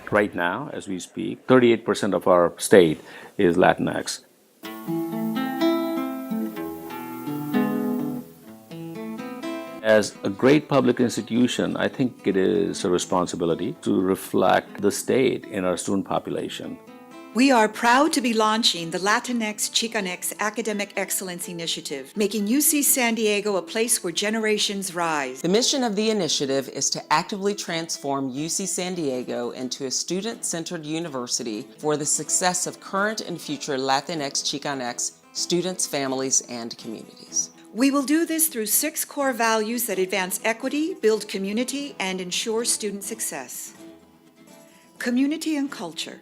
Right now, as we speak, 38% of our state is Latinx. As a great public institution, I think it is a responsibility to reflect the state in our student population. We are proud to be launching the Latinx Chicanx Academic Excellence Initiative, making UC San Diego a place where generations rise. The mission of the initiative is to actively transform UC San Diego into a student-centered university for the success of current and future Latinx Chicanx students, families, and communities. We will do this through 6 core values that advance equity, build community, and ensure student success. Community and culture.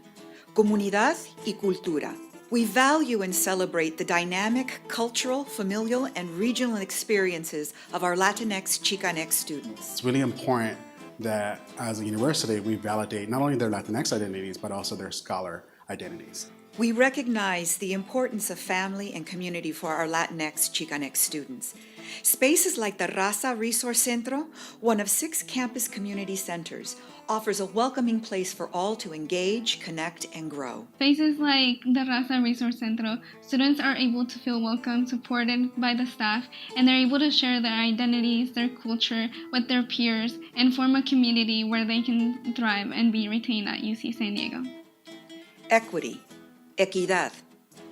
Comunidad y cultura. We value and celebrate the dynamic cultural, familial, and regional experiences of our Latinx Chicanx students. It's really important that as a university, we validate not only their Latinx identities, but also their scholar identities. We recognize the importance of family and community for our Latinx Chicanx students. Spaces like the Raza Resource Centro, one of 6 campus community centers, offers a welcoming place for all to engage, connect, and grow. Spaces like the Raza Resource Centro, students are able to feel welcome, supported by the staff, and they're able to share their identities, their culture with their peers, and form a community where they can thrive and be retained at UC San Diego. Equity. Equidad.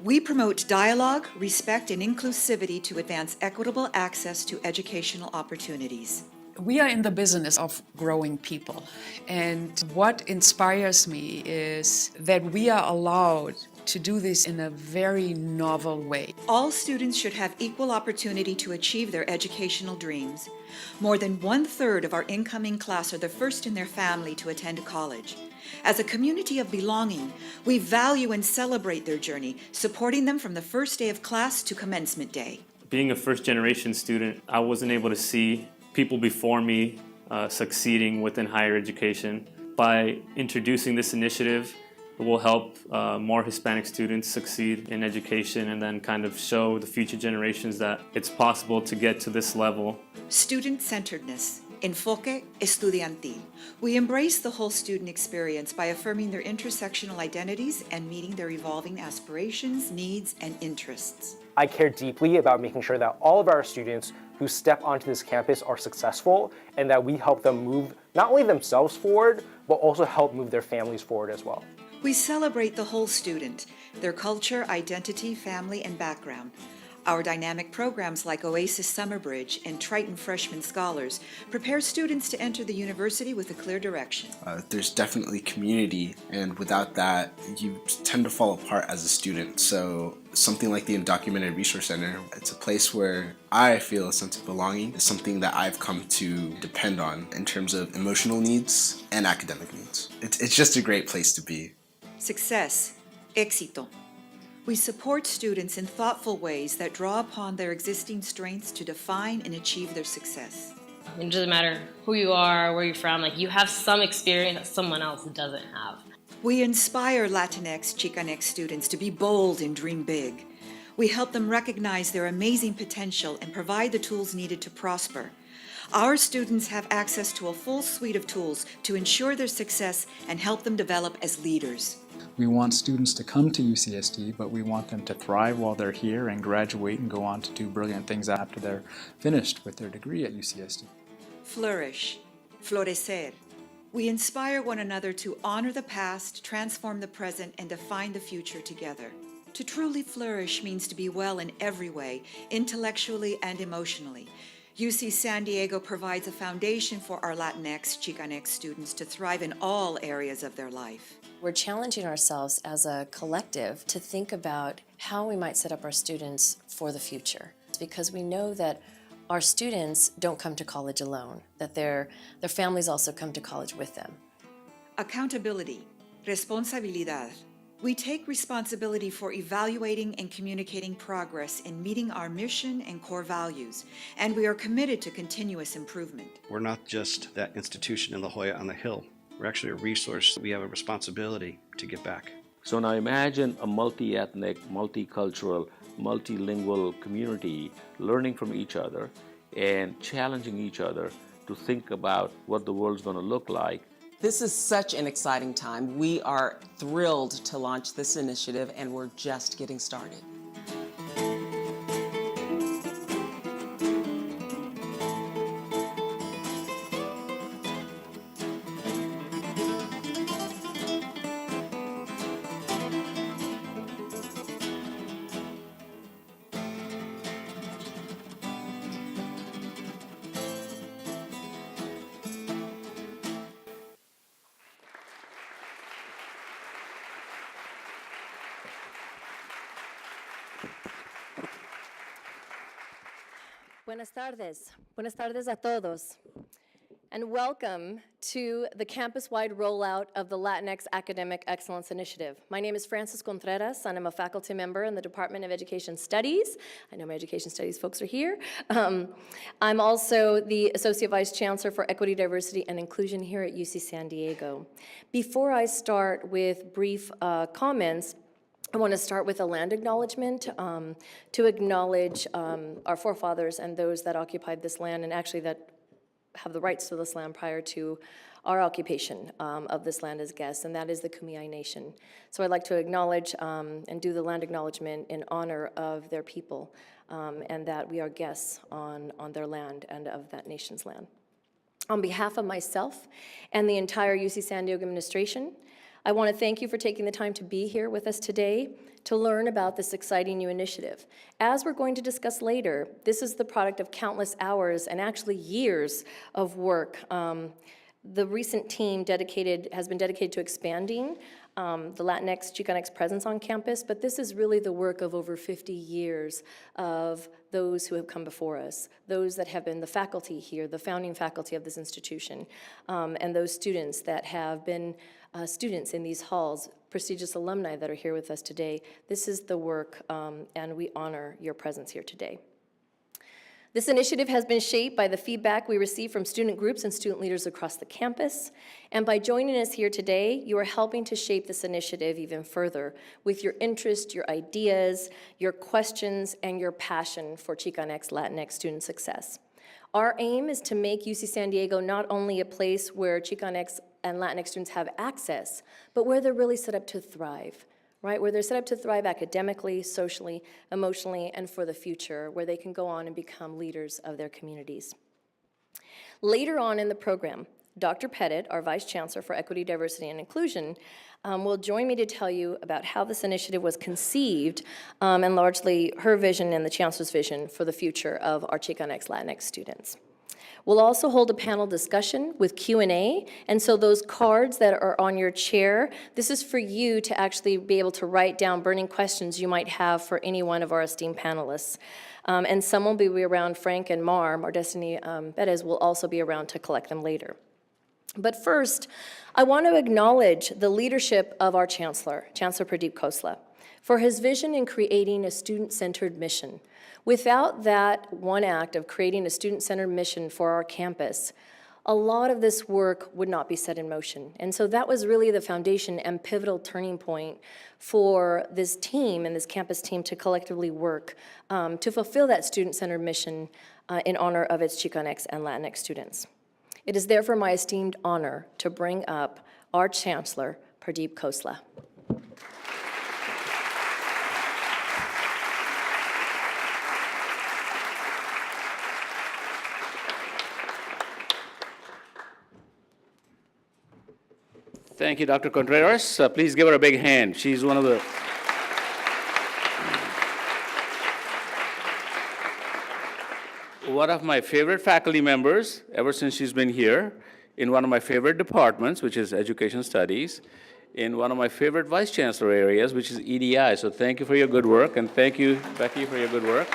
We promote dialogue, respect, and inclusivity to advance equitable access to educational opportunities. We are in the business of growing people, and what inspires me is that we are allowed to do this in a very novel way. All students should have equal opportunity to achieve their educational dreams. More than 1/3 of our incoming class are the first in their family to attend college. As a community of belonging, we value and celebrate their journey, supporting them from the first day of class to commencement day. Being a first-generation student, I wasn't able to see people before me succeeding within higher education. By introducing this initiative, it will help more Hispanic students succeed in education and then kind of show the future generations that it's possible to get to this level. Student-centeredness. Enfoque estudiantil. We embrace the whole student experience by affirming their intersectional identities and meeting their evolving aspirations, needs, and interests. I care deeply about making sure that all of our students who step onto this campus are successful and that we help them move not only themselves forward, but also help move their families forward as well. We celebrate the whole student, their culture, identity, family, and background. Our dynamic programs like Oasis Summer Bridge and Triton Freshman Scholars prepare students to enter the university with a clear direction. There's definitely community, and without that, you tend to fall apart as a student. So something like the Undocumented Resource Center, it's a place where I feel a sense of belonging. It's something that I've come to depend on in terms of emotional needs and academic needs. It's just a great place to be. Success. Éxito. We support students in thoughtful ways that draw upon their existing strengths to define and achieve their success. It doesn't matter who you are, where you're from, like you have some experience that someone else doesn't have. We inspire Latinx, Chicanx students to be bold and dream big. We help them recognize their amazing potential and provide the tools needed to prosper. Our students have access to a full suite of tools to ensure their success and help them develop as leaders. We want students to come to UCSD, but we want them to thrive while they're here and graduate and go on to do brilliant things after they're finished with their degree at UCSD. Flourish. Florecer. We inspire one another to honor the past, transform the present, and define the future together. To truly flourish means to be well in every way, intellectually and emotionally. UC San Diego provides a foundation for our Latinx, Chicanx students to thrive in all areas of their life. We're challenging ourselves as a collective to think about how we might set up our students for the future. It's because we know that our students don't come to college alone, that their families also come to college with them. Accountability. Responsabilidad. We take responsibility for evaluating and communicating progress in meeting our mission and core values, and we are committed to continuous improvement. We're not just that institution in La Jolla on the hill. We're actually a resource. We have a responsibility to give back. So now imagine a multi-ethnic, multicultural, multilingual community learning from each other and challenging each other to think about what the world's going to look like This is such an exciting time. We are thrilled to launch this initiative, and we're just getting started. Buenas tardes a todos, and welcome to the campus-wide rollout of the Latinx Academic Excellence Initiative. My name is Frances Contreras, and I'm a faculty member in the Department of Education Studies. I know my Education Studies folks are here. I'm also the Associate Vice Chancellor for Equity, Diversity, and Inclusion here at UC San Diego. Before I start with brief comments, I want to start with a land acknowledgement to acknowledge our forefathers and those that occupied this land and actually that have the rights to this land prior to our occupation of this land as guests, and that is the Kumeyaay Nation. So I'd like to acknowledge and do the land acknowledgement in honor of their people and that we are guests on their land and of that nation's land. On behalf of myself and the entire UC San Diego administration, I want to thank you for taking the time to be here with us today to learn about this exciting new initiative. As we're going to discuss later, this is the product of countless hours and actually years of work. The recent team has been dedicated to expanding the Latinx, Chicanx presence on campus, but this is really the work of over 50 years of those who have come before us, those that have been the faculty here, the founding faculty of this institution, and those students that have been students in these halls, prestigious alumni that are here with us today. This is the work, and we honor your presence here today. This initiative has been shaped by the feedback we receive from student groups and student leaders across the campus. And by joining us here today, you are helping to shape this initiative even further with your interest, your ideas, your questions, and your passion for Chicanx Latinx student success. Our aim is to make UC San Diego not only a place where Chicanx and Latinx students have access, but where they're really set up to thrive. Right, where they're set up to thrive academically, socially, emotionally, and for the future, where they can go on and become leaders of their communities. Later on in the program, Dr. Pettit, our Vice Chancellor for Equity, Diversity, and Inclusion, will join me to tell you about how this initiative was conceived and largely her vision and the Chancellor's vision for the future of our Chicanx Latinx students. We'll also hold a panel discussion with Q&A, and so those cards that are on your chair, this is for you to actually be able to write down burning questions you might have for any one of our esteemed panelists. And some will be around. Frank and Mar Destiny Betez will also be around to collect them later. But first, I want to acknowledge the leadership of our Chancellor, Chancellor Pradeep Khosla, for his vision in creating a student-centered mission. Without that one act of creating a student-centered mission for our campus, a lot of this work would not be set in motion. And so that was really the foundation and pivotal turning point for this team and this campus team to collectively work to fulfill that student-centered mission in honor of its Chicanx and Latinx students. It is therefore my esteemed honor to bring up our Chancellor, Pradeep Khosla. Thank you, Dr. Contreras. Please give her a big hand. She's one of my favorite faculty members ever since she's been here, in one of my favorite departments, which is Education Studies, in one of my favorite Vice Chancellor areas, which is EDI. So thank you for your good work, and thank you, Becky, for your good work.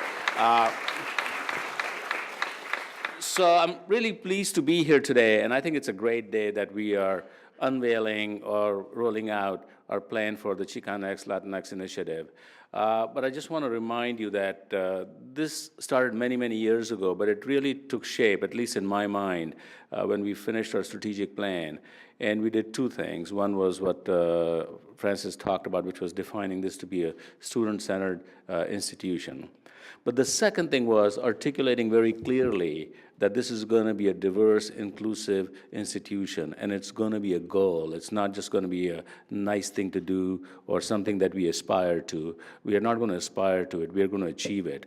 So I'm really pleased to be here today, and I think it's a great day that we are unveiling or rolling out our plan for the Chicanx Latinx initiative. But I just want to remind you that this started many, many years ago, but it really took shape, at least in my mind, when we finished our strategic plan. And we did two things. One was what Francis talked about, which was defining this to be a student-centered institution. But the second thing was articulating very clearly that this is going to be a diverse, inclusive institution, and it's going to be a goal. It's not just going to be a nice thing to do or something that we aspire to. We are not going to aspire to it. We are going to achieve it.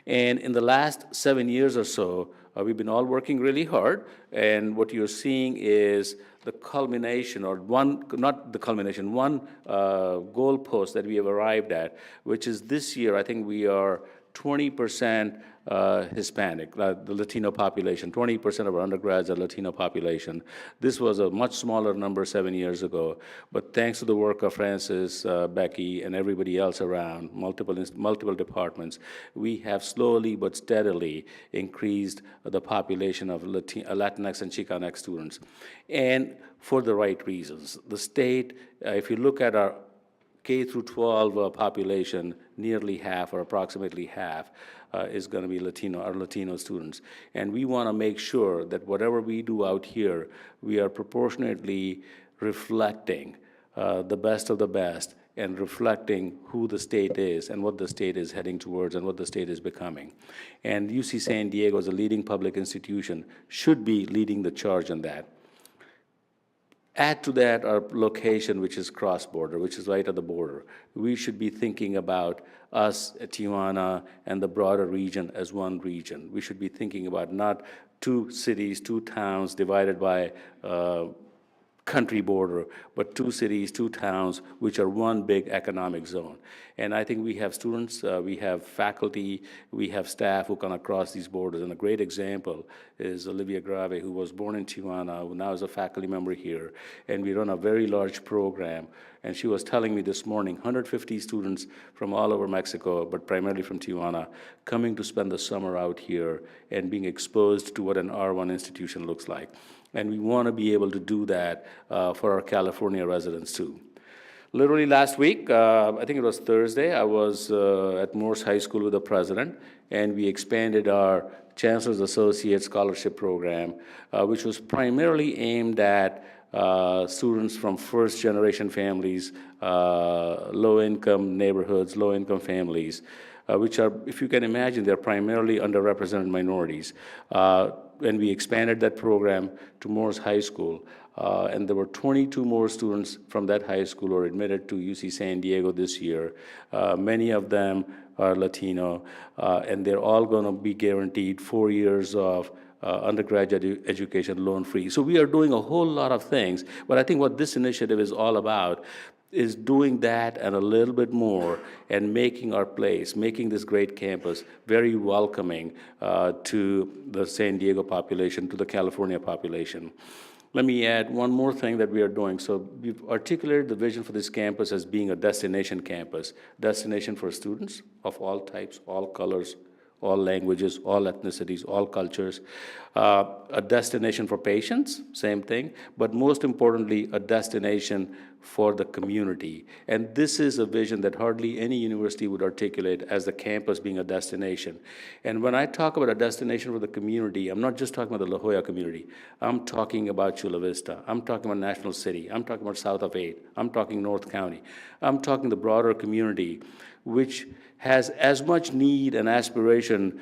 And in the last 7 years or so, we've been all working really hard, and what you're seeing is the culmination, or one, not the culmination, one goalpost that we have arrived at, which is this year, I think we are 20% Hispanic, the Latino population. 20% of our undergrads are Latino population. This was a much smaller number 7 years ago, but thanks to the work of Francis, Becky, and everybody else around, multiple departments, we have slowly but steadily increased the population of Latinx and Chicanx students, and for the right reasons. The state, if you look at our K through 12 population, nearly half or approximately half is going to be Latino, our Latino students. And we want to make sure that whatever we do out here, we are proportionately reflecting the best of the best and reflecting who the state is and what the state is heading towards and what the state is becoming. And UC San Diego, as a leading public institution, should be leading the charge on that. Add to that our location, which is cross-border, which is right at the border. We should be thinking about us at Tijuana and the broader region as one region. We should be thinking about not two cities, two towns divided by country border, but two cities, two towns, which are one big economic zone. And I think we have students, we have faculty, we have staff who can across these borders. And a great example is Olivia Grave, who was born in Tijuana, who now is a faculty member here. And we run a very large program. And she was telling me this morning, 150 students from all over Mexico, but primarily from Tijuana, coming to spend the summer out here and being exposed to what an R1 institution looks like. And we want to be able to do that for our California residents too. Literally last week, I think it was Thursday, I was at Morse High School with the president, and we expanded our Chancellor's Associate Scholarship Program, which was primarily aimed at students from first-generation families, low-income neighborhoods, low-income families, which are, if you can imagine, they're primarily underrepresented minorities. And we expanded that program to Morse High School. And there were 22 more students from that high school who are admitted to UC San Diego this year. Many of them are Latino, and they're all going to be guaranteed 4 years of undergraduate education loan-free. So we are doing a whole lot of things, but I think what this initiative is all about is doing that and a little bit more and making our place, making this great campus very welcoming to the San Diego population, to the California population. Let me add one more thing that we are doing. So we've articulated the vision for this campus as being a destination campus, destination for students of all types, all colors, all languages, all ethnicities, all cultures, a destination for patients, same thing, but most importantly, a destination for the community. And this is a vision that hardly any university would articulate as the campus being a destination. And when I talk about a destination for the community, I'm not just talking about the La Jolla community. I'm talking about Chula Vista. I'm talking about National City. I'm talking about South of 8. I'm talking North County. I'm talking the broader community, which has as much need and aspiration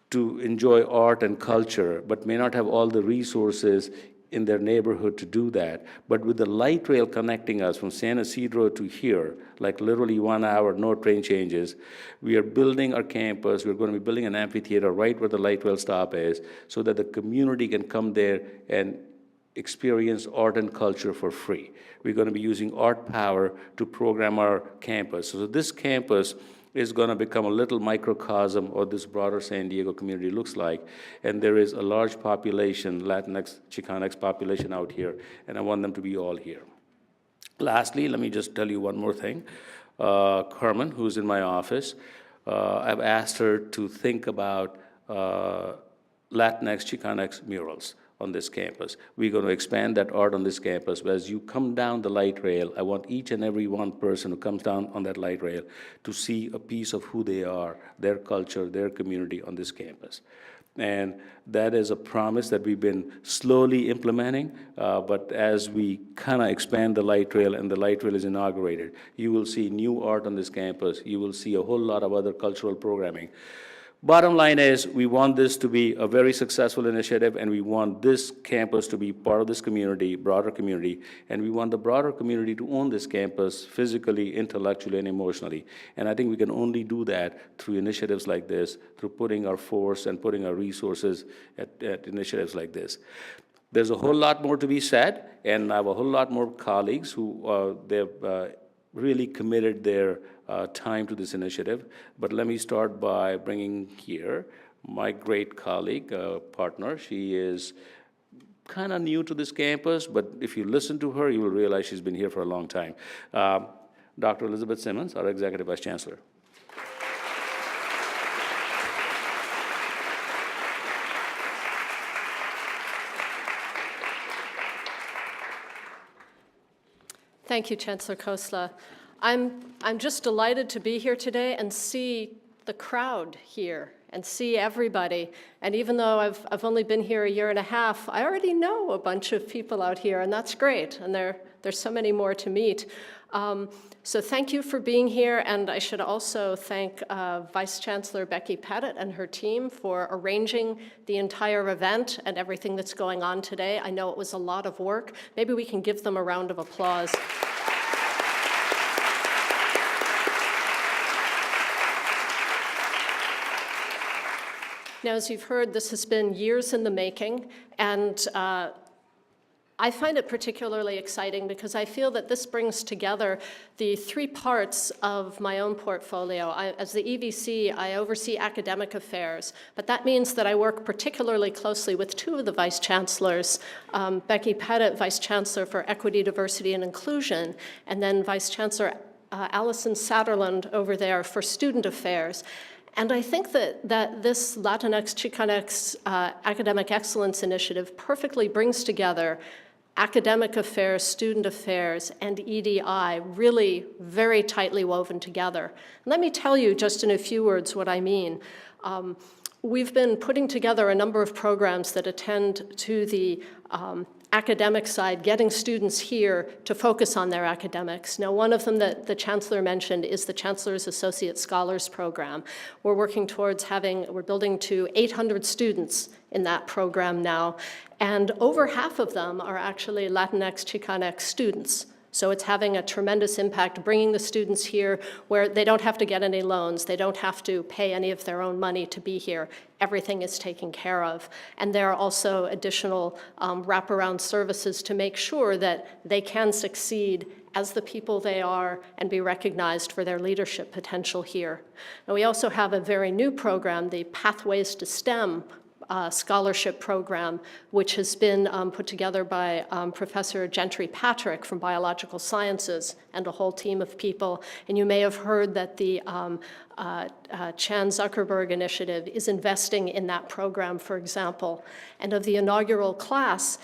to enjoy art and culture, but may not have all the resources in their neighborhood to do that. But with the light rail connecting us from San Isidro to here, like literally 1 hour, no train changes, we are building our campus. We're going to be building an amphitheater right where the light rail stop is so that the community can come there and experience art and culture for free. We're going to be using Art Power to program our campus. So this campus is going to become a little microcosm of what this broader San Diego community looks like. And there is a large population, Latinx, Chicanx population out here, and I want them to be all here. Lastly, let me just tell you one more thing. Carmen, who's in my office, I've asked her to think about Latinx, Chicanx murals on this campus. We're going to expand that art on this campus. But as you come down the light rail, I want each and every one person who comes down on that light rail to see a piece of who they are, their culture, their community on this campus. And that is a promise that we've been slowly implementing, but as we kind of expand the light rail and the light rail is inaugurated, you will see new art on this campus. You will see a whole lot of other cultural programming. Bottom line is, we want this to be a very successful initiative, and we want this campus to be part of this community, broader community, and we want the broader community to own this campus physically, intellectually, and emotionally. And I think we can only do that through initiatives like this, through putting our force and putting our resources at initiatives like this. There's a whole lot more to be said, and I have a whole lot more colleagues who they've really committed their time to this initiative. But let me start by bringing here my great colleague, partner. She is kind of new to this campus, but if you listen to her, you will realize she's been here for a long time. Dr. Elizabeth Simmons, our Executive Vice Chancellor. Thank you, Chancellor Khosla. I'm just delighted to be here today and see the crowd here and see everybody. And even though I've only been here a year and a half, I already know a bunch of people out here, and that's great. And there's so many more to meet. So thank you for being here, and I should also thank Vice Chancellor Becky Pettit and her team for arranging the entire event and everything that's going on today. I know it was a lot of work. Maybe we can give them a round of applause. Now, as you've heard, this has been years in the making, and I find it particularly exciting because I feel that this brings together the three parts of my own portfolio. As the EVC, I oversee academic affairs, but that means that I work particularly closely with two of the vice chancellors, Becky Pettit, Vice Chancellor for Equity, Diversity, and Inclusion, and then Vice Chancellor Allison Satterland over there for Student Affairs. And I think that this Latinx, Chicanx Academic Excellence Initiative perfectly brings together academic affairs, student affairs, and EDI really very tightly woven together. And let me tell you just in a few words what I mean. We've been putting together a number of programs that attend to the academic side, getting students here to focus on their academics. Now, one of them that the Chancellor mentioned is the Chancellor's Associate Scholars Program. We're working towards we're building to 800 students in that program now, and over half of them are actually Latinx, Chicanx students. So it's having a tremendous impact, bringing the students here where they don't have to get any loans, they don't have to pay any of their own money to be here. Everything is taken care of. And there are also additional wraparound services to make sure that they can succeed as the people they are and be recognized for their leadership potential here. And we also have a very new program, the Pathways to STEM scholarship program, which has been put together by Professor Gentry Patrick from Biological Sciences and a whole team of people. And you may have heard that the Chan Zuckerberg Initiative is investing in that program, for example. And of the inaugural class,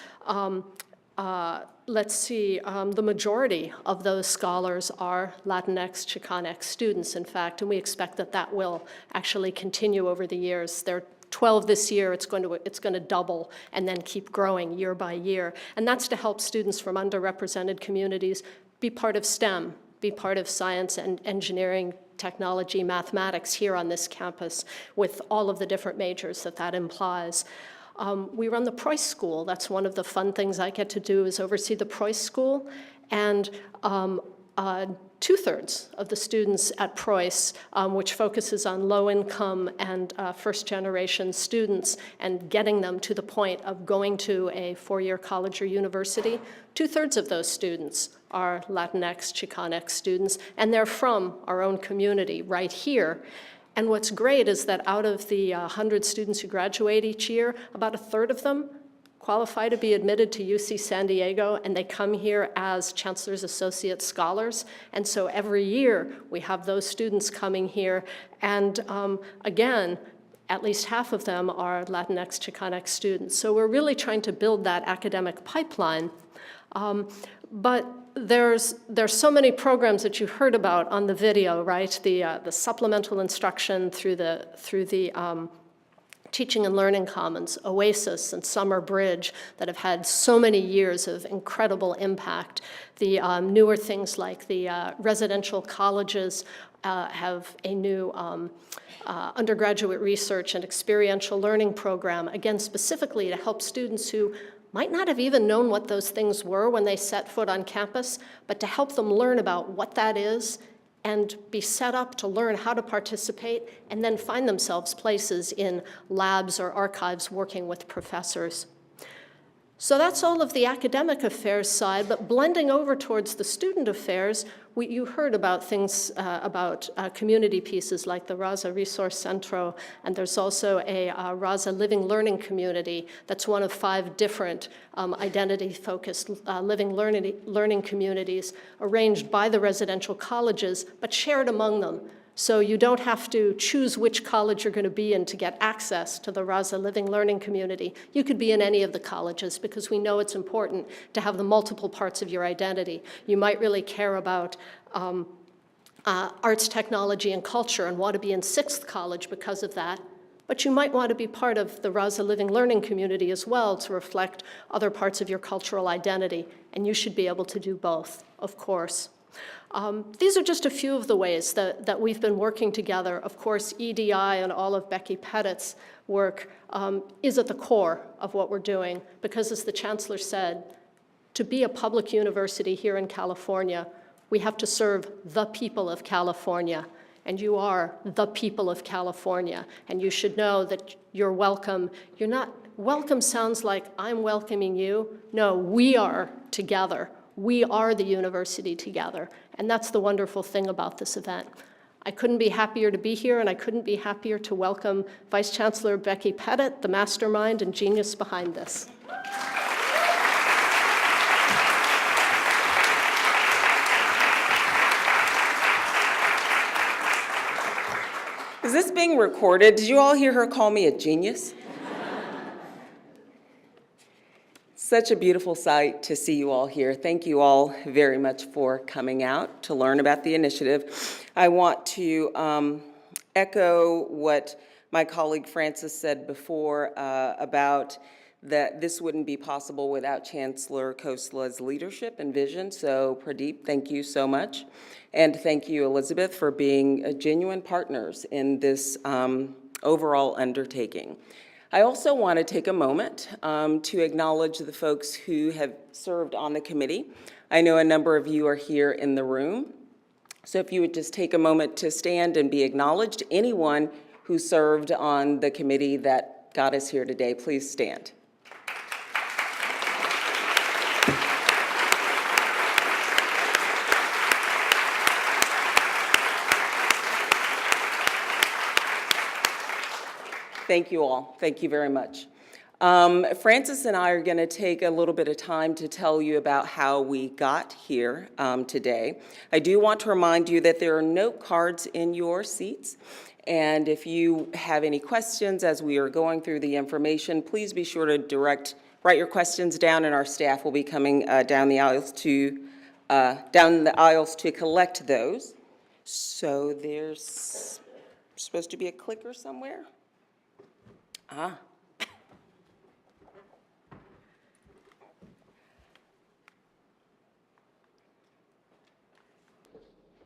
let's see, the majority of those scholars are Latinx, Chicanx students, in fact, and we expect that that will actually continue over the years. There are 12 this year, it's going to double and then keep growing year by year. And that's to help students from underrepresented communities be part of STEM, be part of science and engineering, technology, mathematics here on this campus with all of the different majors that implies. We run the Preuss School. That's one of the fun things I get to do is oversee the Preuss School. And 2/3 of the students at Preuss, which focuses on low-income and first-generation students and getting them to the point of going to a 4-year college or university, 2/3 of those students are Latinx, Chicanx students, and they're from our own community right here. And what's great is that out of the 100 students who graduate each year, about 1/3 of them qualify to be admitted to UC San Diego, and they come here as Chancellor's Associate Scholars. And so every year we have those students coming here, and again, at least half of them are Latinx, Chicanx students. So we're really trying to build that academic pipeline. But there's so many programs that you heard about on the video, right? The supplemental instruction through the Teaching and Learning Commons, OASIS, and Summer Bridge that have had so many years of incredible impact. The newer things like the residential colleges have a new undergraduate research and experiential learning program, again, specifically to help students who might not have even known what those things were when they set foot on campus, but to help them learn about what that is and be set up to learn how to participate and then find themselves places in labs or archives working with professors. So that's all of the academic affairs side, but blending over towards the student affairs, you heard about things about community pieces like the Raza Resource Centro, and there's also a Raza Living Learning Community that's one of 5 different identity-focused living learning communities arranged by the residential colleges, but shared among them. So you don't have to choose which college you're going to be in to get access to the Raza Living Learning Community. You could be in any of the colleges because we know it's important to have the multiple parts of your identity. You might really care about arts, technology, and culture and want to be in 6th college because of that. But you might want to be part of the Raza Living Learning Community as well to reflect other parts of your cultural identity. And you should be able to do both, of course. These are just a few of the ways that we've been working together. Of course, EDI and all of Becky Pettit's work is at the core of what we're doing because, as the Chancellor said, to be a public university here in California, we have to serve the people of California. And you are the people of California. And you should know that you're welcome. You're not, welcome sounds like I'm welcoming you. No, we are together. We are the university together, and that's the wonderful thing about this event. I couldn't be happier to be here, and I couldn't be happier to welcome Vice Chancellor Becky Pettit, the mastermind and genius behind this. Is this being recorded? Did you all hear her call me a genius? Such a beautiful sight to see you all here. Thank you all very much for coming out to learn about the initiative. I want to echo what my colleague Francis said before about that this wouldn't be possible without Chancellor Khosala's leadership and vision. So Pradeep, thank you so much. And thank you, Elizabeth, for being genuine partners in this overall undertaking. I also want to take a moment to acknowledge the folks who have served on the committee. I know a number of you are here in the room. So if you would just take a moment to stand and be acknowledged. Anyone who served on the committee that got us here today, please stand. Thank you all. Thank you very much. Francis and I are going to take a little bit of time to tell you about how we got here today. I do want to remind you that there are note cards in your seats. And if you have any questions as we are going through the information, please be sure to write your questions down, and our staff will be coming down the aisles to collect those. So there's supposed to be a clicker somewhere. Ah.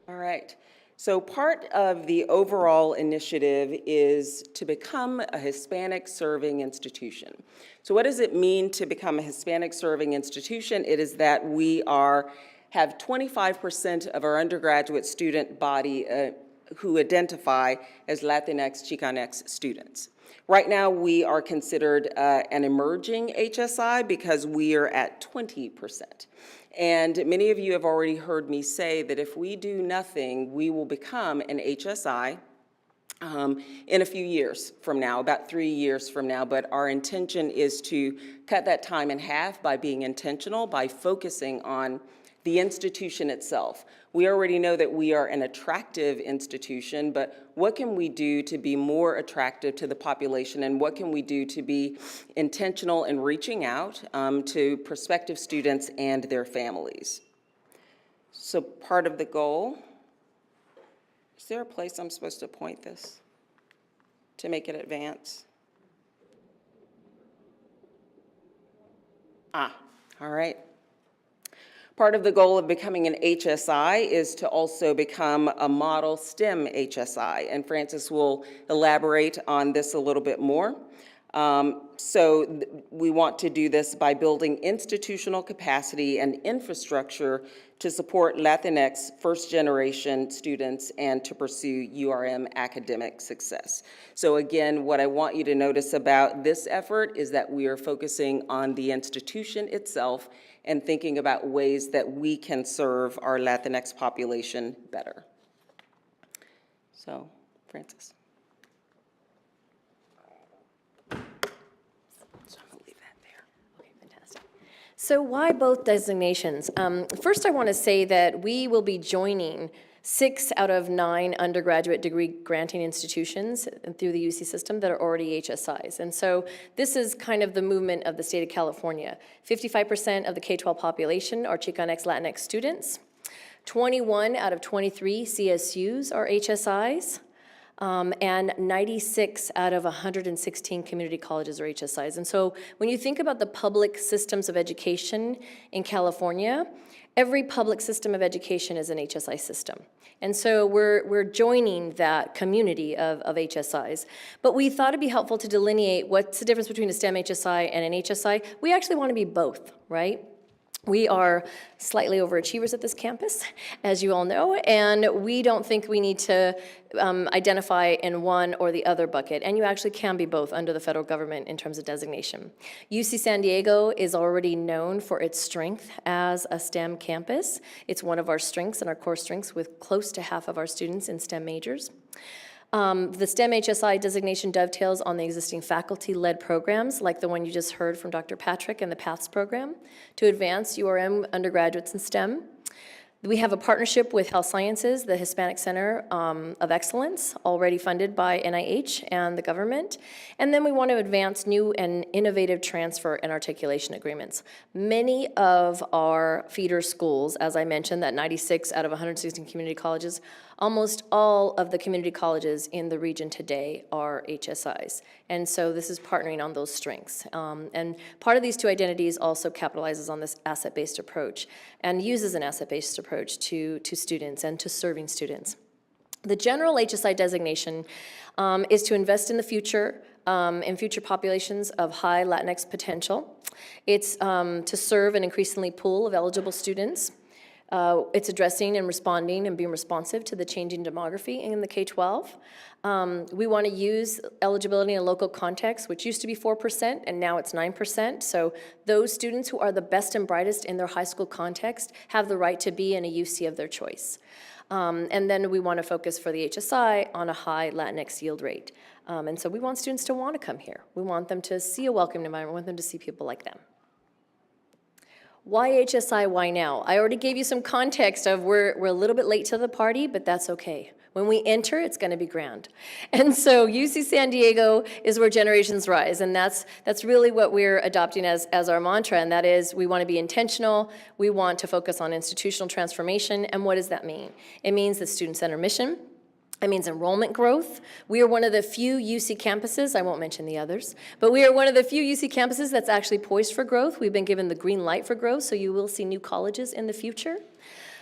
All right. So part of the overall initiative is to become a Hispanic serving institution. So what does it mean to become a Hispanic serving institution? It is that we have 25% of our undergraduate student body who identify as Latinx, Chicanx students. Right now, we are considered an emerging HSI because we are at 20%. And many of you have already heard me say that if we do nothing, we will become an HSI in a few years from now, about 3 years from now. But our intention is to cut that time in half by being intentional, by focusing on the institution itself. We already know that we are an attractive institution, but what can we do to be more attractive to the population, and what can we do to be intentional in reaching out to prospective students and their families? So part of the goal, is there a place I'm supposed to point this to make it advance? All right. Part of the goal of becoming an HSI is to also become a model STEM HSI, and Francis will elaborate on this a little bit more. We want to do this by building institutional capacity and infrastructure to support Latinx first-generation students and to pursue URM academic success. So again, what I want you to notice about this effort is that we are focusing on the institution itself and thinking about ways that we can serve our Latinx population better. So, Francis. So why both designations? First, I want to say that we will be joining 6 out of 9 undergraduate degree granting institutions through the UC system that are already HSIs. And so this is kind of the movement of the state of California. 55% of the K-12 population are Chicanx Latinx students. 21 out of 23 CSUs are HSIs. And 96 out of 116 community colleges are HSIs. And so when you think about the public systems of education in California, every public system of education is an HSI system. And so we're joining that community of HSIs. But we thought it'd be helpful to delineate what's the difference between a STEM HSI and an HSI. We actually want to be both, right? We are slightly overachievers at this campus, as you all know, and we don't think we need to identify in one or the other bucket, and you actually can be both under the federal government in terms of designation. UC San Diego is already known for its strength as a STEM campus. It's one of our strengths and our core strengths, with close to half of our students in STEM majors. The STEM HSI designation dovetails on the existing faculty-led programs, like the one you just heard from Dr. Patrick and the PATHS program, to advance URM undergraduates in STEM. We have a partnership with Health Sciences, the Hispanic Center of Excellence, already funded by NIH and the government. And then we want to advance new and innovative transfer and articulation agreements. Many of our feeder schools, as I mentioned, that 96 out of 116 community colleges, almost all of the community colleges in the region today are HSIs. And so this is partnering on those strengths. And part of these two identities also capitalizes on this asset-based approach and uses an asset-based approach to students and to serving students. The general HSI designation is to invest in the future, in future populations of high Latinx potential. It's to serve an increasingly pool of eligible students. It's addressing and responding and being responsive to the changing demography in the K-12. We want to use eligibility in a local context, which used to be 4%, and now it's 9%. So those students who are the best and brightest in their high school context have the right to be in a UC of their choice. And then we want to focus for the HSI on a high Latinx yield rate. And so we want students to want to come here. We want them to see a welcome environment. We want them to see people like them. Why HSI, why now? I already gave you some context of we're a little bit late to the party, but that's okay. When we enter, it's going to be grand. And so UC San Diego is where generations rise, and that's really what we're adopting as our mantra, and that is we want to be intentional, we want to focus on institutional transformation, and what does that mean? It means the student-centered mission. It means enrollment growth. We are one of the few UC campuses, I won't mention the others, but we are one of the few UC campuses that's actually poised for growth. We've been given the green light for growth, so you will see new colleges in the future.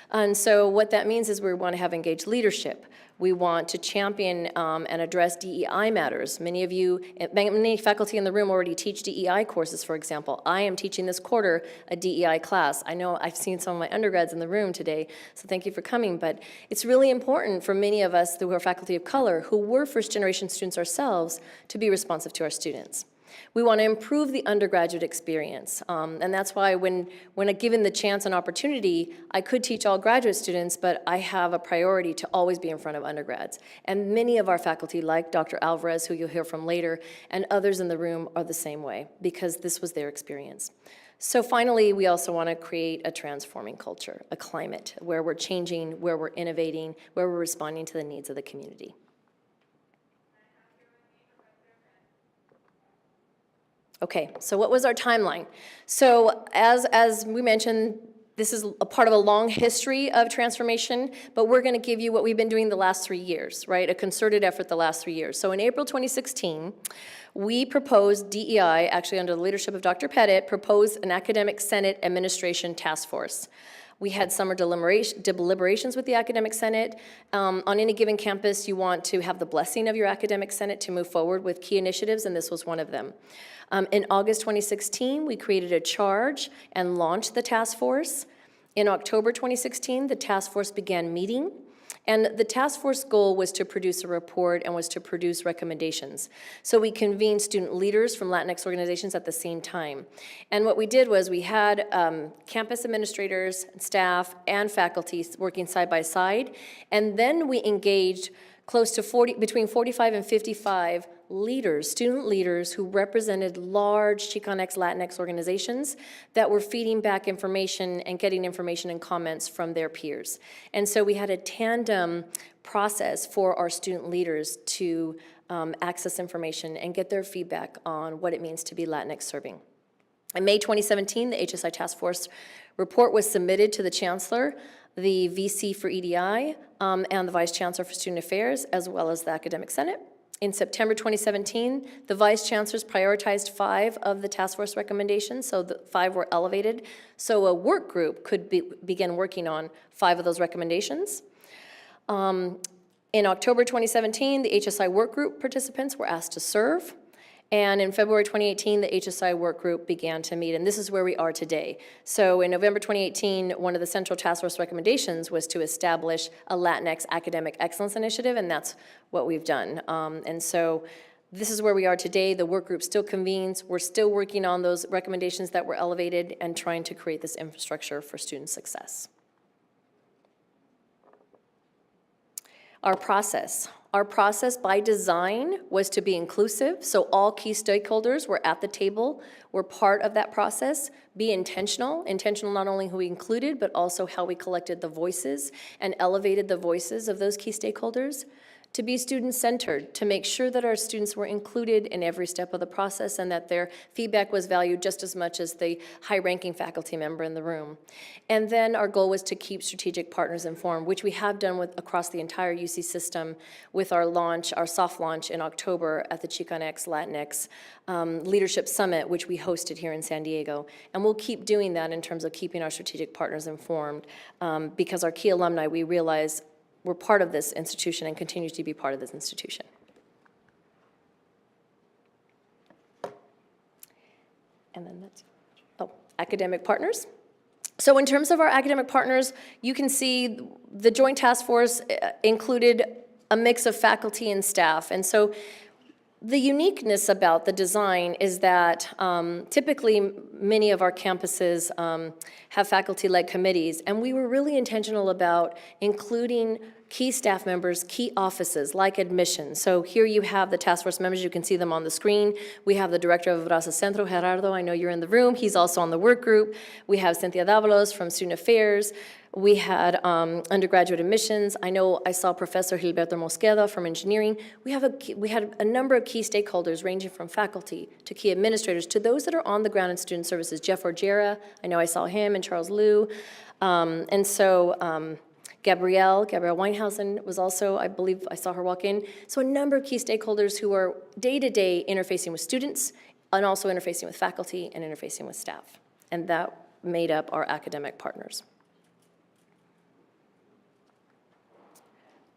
And so what that means is we want to have engaged leadership. We want to champion and address DEI matters. Many faculty in the room already teach DEI courses, for example. I am teaching this quarter a DEI class. I know I've seen some of my undergrads in the room today, so thank you for coming. But it's really important for many of us who are faculty of color, who were first-generation students ourselves, to be responsive to our students. We want to improve the undergraduate experience, and that's why when given the chance and opportunity, I could teach all graduate students, but I have a priority to always be in front of undergrads. And many of our faculty, like Dr. Alvarez, who you'll hear from later, and others in the room are the same way, because this was their experience. So finally, we also want to create a transforming culture, a climate where we're changing, where we're innovating, where we're responding to the needs of the community. Okay, so what was our timeline? So as we mentioned, this is a part of a long history of transformation, but we're going to give you what we've been doing the last 3 years, right? A concerted effort the last 3 years. So in April 2016, we proposed DEI, actually under the leadership of Dr. Pettit, proposed an Academic Senate Administration Task Force. We had summer deliberations with the Academic Senate. On any given campus, you want to have the blessing of your Academic Senate to move forward with key initiatives, and this was one of them. In August 2016, we created a charge and launched the task force. In October 2016, the task force began meeting. And the task force goal was to produce a report and was to produce recommendations. So we convened student leaders from Latinx organizations at the same time. And what we did was we had campus administrators, staff, and faculty working side by side. And then we engaged close to between 45 and 55 leaders, student leaders who represented large Chicanx Latinx organizations that were feeding back information and getting information and comments from their peers. And so we had a tandem process for our student leaders to access information and get their feedback on what it means to be Latinx serving. In May 2017, the HSI Task Force report was submitted to the Chancellor, the VC for EDI, and the Vice Chancellor for Student Affairs, as well as the Academic Senate. In September 2017, the Vice Chancellors prioritized 5 of the task force recommendations, so the 5 were elevated, so a work group could begin working on 5 of those recommendations. In October 2017, the HSI work group participants were asked to serve. And in February 2018, the HSI work group began to meet, and this is where we are today. So in November 2018, one of the central task force recommendations was to establish a Latinx Academic Excellence Initiative, and that's what we've done. And so this is where we are today. The work group still convenes. We're still working on those recommendations that were elevated and trying to create this infrastructure for student success. Our process. Our process by design was to be inclusive, so all key stakeholders were at the table, were part of that process. Be intentional not only who we included, but also how we collected the voices and elevated the voices of those key stakeholders. To be student-centered, to make sure that our students were included in every step of the process and that their feedback was valued just as much as the high-ranking faculty member in the room. And then our goal was to keep strategic partners informed, which we have done across the entire UC system with our launch, our soft launch in October at the Chicanx Latinx Leadership Summit, which we hosted here in San Diego. And we'll keep doing that in terms of keeping our strategic partners informed because our key alumni, we realize, we're part of this institution and continue to be part of this institution. And then that's, academic partners. So in terms of our academic partners, you can see the Joint Task Force included a mix of faculty and staff. And so the uniqueness about the design is that typically many of our campuses have faculty-led committees, and we were really intentional about including key staff members, key offices like admissions. So here you have the task force members, you can see them on the screen. We have the director of Raza Centro, Gerardo, I know you're in the room, he's also on the work group. We have Cynthia Davalos from Student Affairs. We had undergraduate admissions. I know I saw Professor Gilberto Mosqueda from engineering. We had a number of key stakeholders ranging from faculty to key administrators to those that are on the ground in student services. Jeff Orgera, I know I saw him, and Charles Liu. And so Gabrielle Weinhausen was also, I believe I saw her walk in. So a number of key stakeholders who are day-to-day interfacing with students and also interfacing with faculty and interfacing with staff. And that made up our academic partners.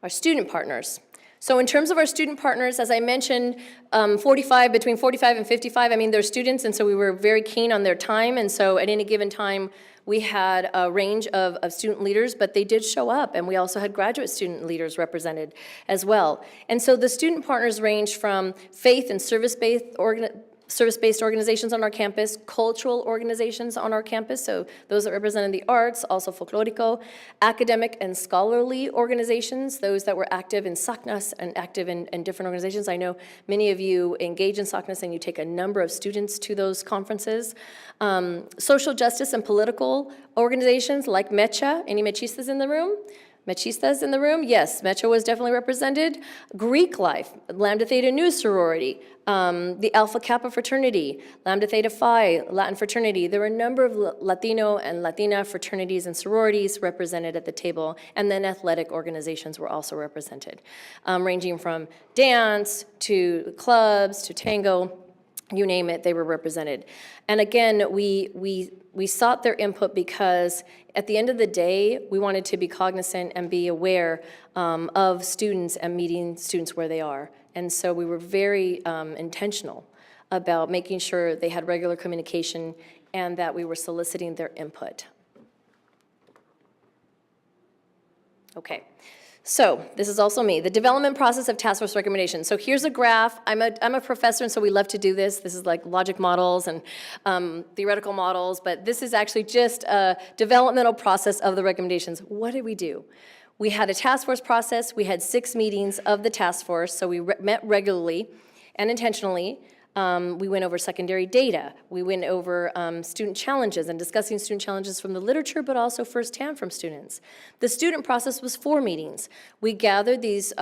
Our student partners. So in terms of our student partners, as I mentioned, between 45 and 55, I mean, they're students, and so we were very keen on their time, and so at any given time, we had a range of student leaders, but they did show up, and we also had graduate student leaders represented as well. And so the student partners range from faith and service-based organizations on our campus, cultural organizations on our campus, so those that represented the arts, also folklorico, academic and scholarly organizations, those that were active in SACNAS and active in different organizations. I know many of you engage in SACNAS and you take a number of students to those conferences. Social justice and political organizations like MECHA. Any Mechistas in the room? Mechistas in the room? Yes, MECHA was definitely represented. Greek life, Lambda Theta Nu sorority, the Alpha Kappa fraternity, Lambda Theta Phi, Latin fraternity. There were a number of Latino and Latina fraternities and sororities represented at the table, and then athletic organizations were also represented, ranging from dance to clubs to tango, you name it, they were represented. And again, we we sought their input because at the end of the day, we wanted to be cognizant and be aware of students and meeting students where they are. And so we were very intentional about making sure they had regular communication and that we were soliciting their input. Okay. So this is also me, the development process of task force recommendations. So here's a graph. I'm a professor, and so we love to do this. This is like logic models and theoretical models, but this is actually just a developmental process of the recommendations. What did we do? We had a task force process. We had 6 meetings of the task force, so we met regularly and intentionally. We went over secondary data. We went over student challenges and discussing student challenges from the literature, but also firsthand from students. The student process was 4 meetings. We gathered these,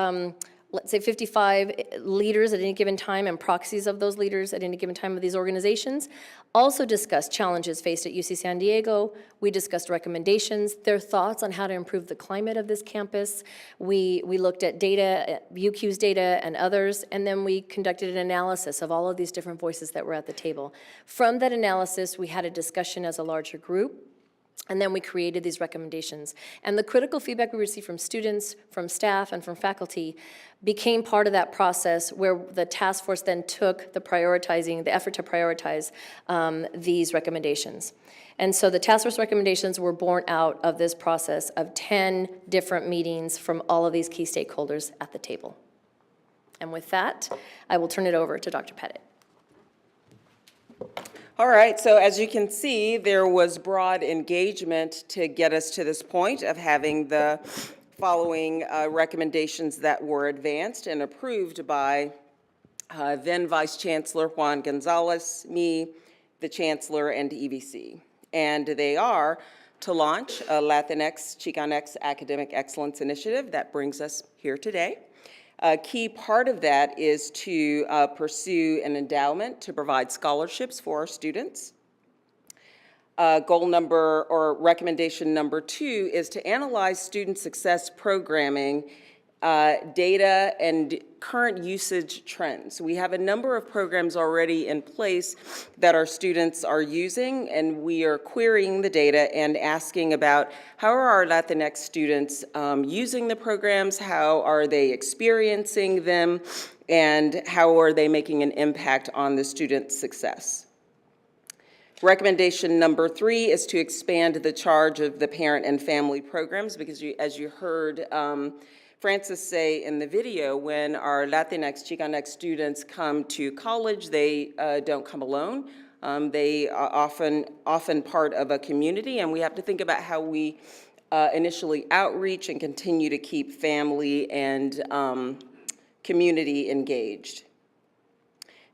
let's say 55 leaders at any given time and proxies of those leaders at any given time of these organizations. Also discussed challenges faced at UC San Diego. We discussed recommendations, their thoughts on how to improve the climate of this campus. We looked at data, UQ's data and others, and then we conducted an analysis of all of these different voices that were at the table. From that analysis, we had a discussion as a larger group. And then we created these recommendations. And the critical feedback we received from students, from staff, and from faculty became part of that process where the task force then took the effort to prioritize these recommendations. And so the task force recommendations were born out of this process of 10 different meetings from all of these key stakeholders at the table. And with that, I will turn it over to Dr. Pettit. All right, so as you can see, there was broad engagement to get us to this point of having the following recommendations that were advanced and approved by then Vice Chancellor Juan Gonzalez, me, the Chancellor, and EVC. And they are to launch a Latinx, Chicanx Academic Excellence Initiative that brings us here today. A key part of that is to pursue an endowment to provide scholarships for our students. Goal number or recommendation number 2 is to analyze student success programming data and current usage trends. We have a number of programs already in place that our students are using, and we are querying the data and asking about how are our Latinx students using the programs, how are they experiencing them, and how are they making an impact on the student success. Recommendation number 3 is to expand the charge of the parent and family programs because as you heard Francis say in the video, when our Latinx, Chicanx students come to college, they don't come alone. They are often part of a community, and we have to think about how we initially outreach and continue to keep family and community engaged.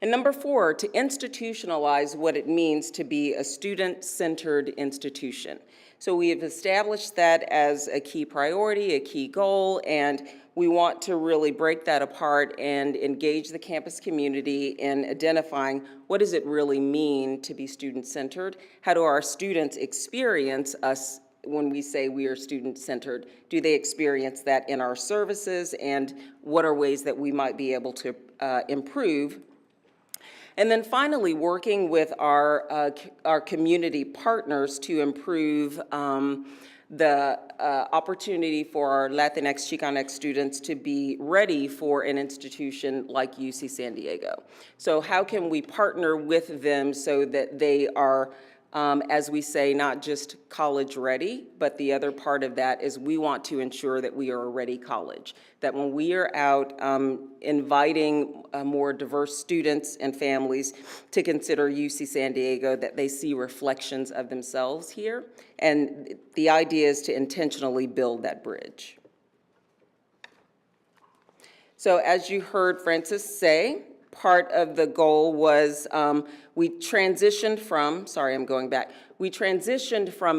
And number 4, to institutionalize what it means to be a student-centered institution. So we have established that as a key priority, a key goal, and we want to really break that apart and engage the campus community in identifying what does it really mean to be student-centered? How do our students experience us when we say we are student-centered? Do they experience that in our services, and what are ways that we might be able to improve? And then finally, working with our community partners to improve the opportunity for our Latinx, Chicanx students to be ready for an institution like UC San Diego. So how can we partner with them so that they are, as we say, not just college ready, but the other part of that is we want to ensure that we are a ready college, that when we are out inviting more diverse students and families to consider UC San Diego, that they see reflections of themselves here. And the idea is to intentionally build that bridge. So as you heard Francis say, part of the goal was we transitioned from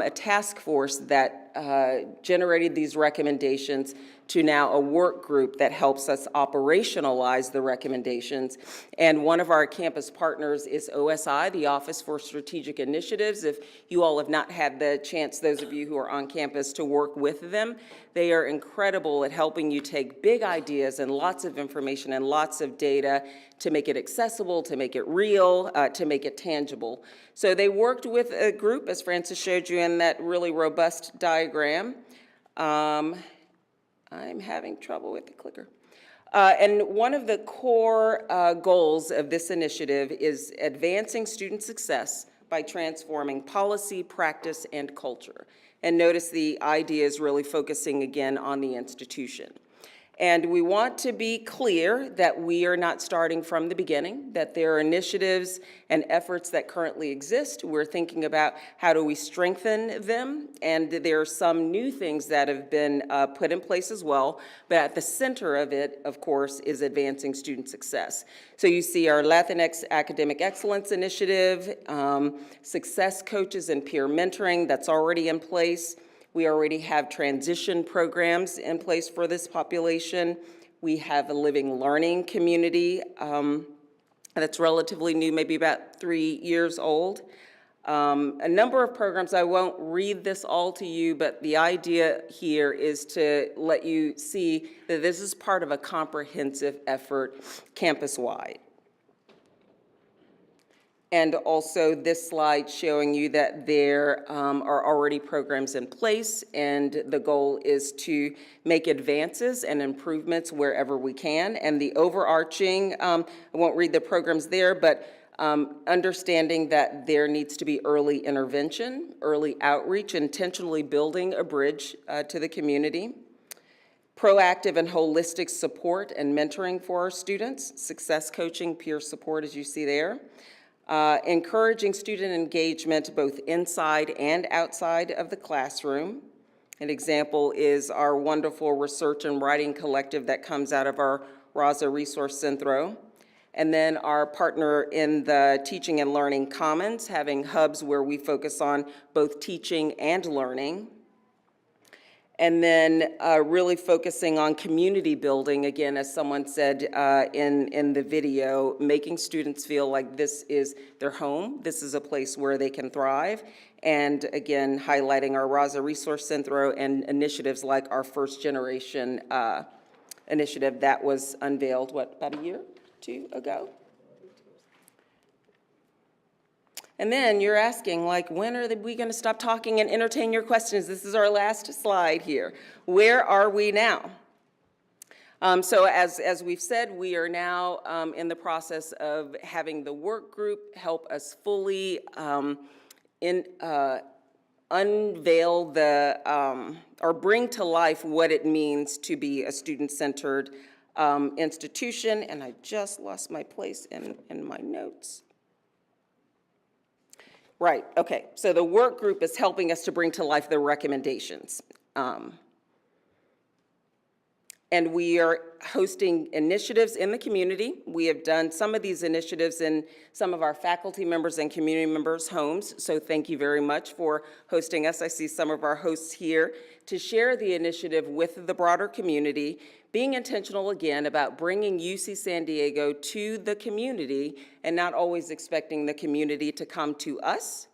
a task force that generated these recommendations to now a work group that helps us operationalize the recommendations. And one of our campus partners is OSI, the Office for Strategic Initiatives. If you all have not had the chance, those of you who are on campus, to work with them, they are incredible at helping you take big ideas and lots of information and lots of data to make it accessible, to make it real, to make it tangible. So they worked with a group, as Francis showed you in that really robust diagram. I'm having trouble with the clicker. And one of the core goals of this initiative is advancing student success by transforming policy, practice, and culture. And notice the idea is really focusing again on the institution. And we want to be clear that we are not starting from the beginning, that there are initiatives and efforts that currently exist. We're thinking about how do we strengthen them, and there are some new things that have been put in place as well, but at the center of it, of course, is advancing student success. So you see our Latinx Academic Excellence Initiative, success coaches and peer mentoring, that's already in place. We already have transition programs in place for this population. We have a living learning community that's relatively new, maybe about 3 years old. A number of programs, I won't read this all to you, but the idea here is to let you see that this is part of a comprehensive effort campus-wide. And also this slide showing you that there are already programs in place, and the goal is to make advances and improvements wherever we can. And the overarching, I won't read the programs there, but understanding that there needs to be early intervention, early outreach, intentionally building a bridge to the community. Proactive and holistic support and mentoring for our students, success coaching, peer support, as you see there. Encouraging student engagement both inside and outside of the classroom. An example is our wonderful research and writing collective that comes out of our Raza Resource Centro. And then our partner in the Teaching and Learning Commons, having hubs where we focus on both teaching and learning. And then really focusing on community building, again, as someone said in the video, making students feel like this is their home, this is a place where they can thrive, and again, highlighting our Raza Resource Centro and initiatives like our First Generation initiative that was unveiled, what, about a year, 2 ago? And then you're asking, like, when are we going to stop talking and entertain your questions? This is our last slide here. Where are we now? So as we've said, we are now in the process of having the work group help us fully unveil or bring to life what it means to be a student-centered institution. And I just lost my place in my notes. Right, okay, so the work group is helping us to bring to life the recommendations. And we are hosting initiatives in the community. We have done some of these initiatives in some of our faculty members and community members' homes, so thank you very much for hosting us. I see some of our hosts here to share the initiative with the broader community, being intentional again about bringing UC San Diego to the community and not always expecting the community to come to us.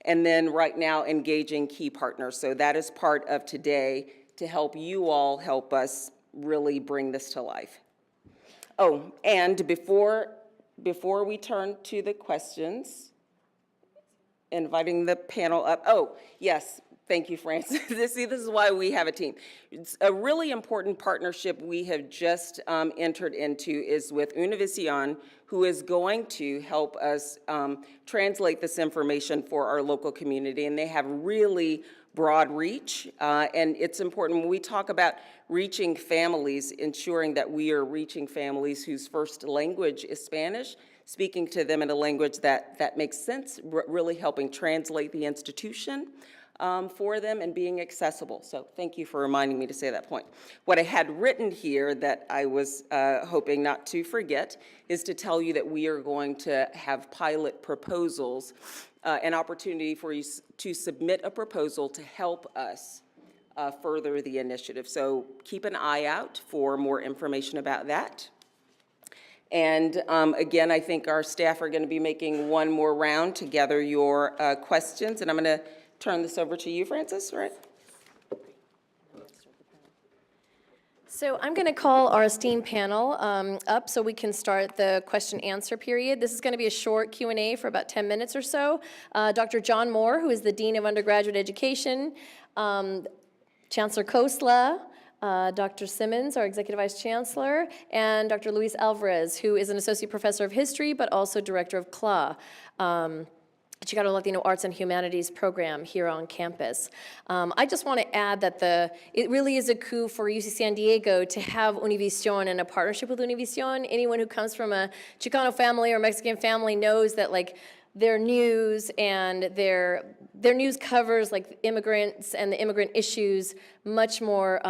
And then right now engaging key partners. So that is part of today to help you all help us really bring this to life. Oh, and before we turn to the questions, inviting the panel up. Oh, yes. Thank you, Francis. This is why we have a team. It's a really important partnership we have just entered into is with Univision, who is going to help us translate this information for our local community, and they have really broad reach, and it's important when we talk about reaching families, ensuring that we are reaching families whose first language is Spanish, speaking to them in a language that makes sense, really helping translate the institution for them and being accessible. So thank you for reminding me to say that point. What I had written here that I was hoping not to forget is to tell you that we are going to have pilot proposals, an opportunity for you to submit a proposal to help us further the initiative. So keep an eye out for more information about that. And again, I think our staff are going to be making one more round to gather your questions. And I'm going to turn this over to you, Frances, right? So I'm going to call our esteemed panel up so we can start the question answer period. This is going to be a short Q&A for about 10 minutes or so. Dr. John Moore, who is the Dean of Undergraduate Education, Chancellor Kosla, Dr. Simmons, our Executive Vice Chancellor, and Dr. Luis Alvarez, who is an Associate Professor of History, but also Director of CLA, Chicano Latino Arts and Humanities program here on campus. I just want to add that it really is a coup for UC San Diego to have Univision and a partnership with Univision. Anyone who comes from a Chicano family or Mexican family knows that their news and their news covers immigrants and the immigrant issues much more.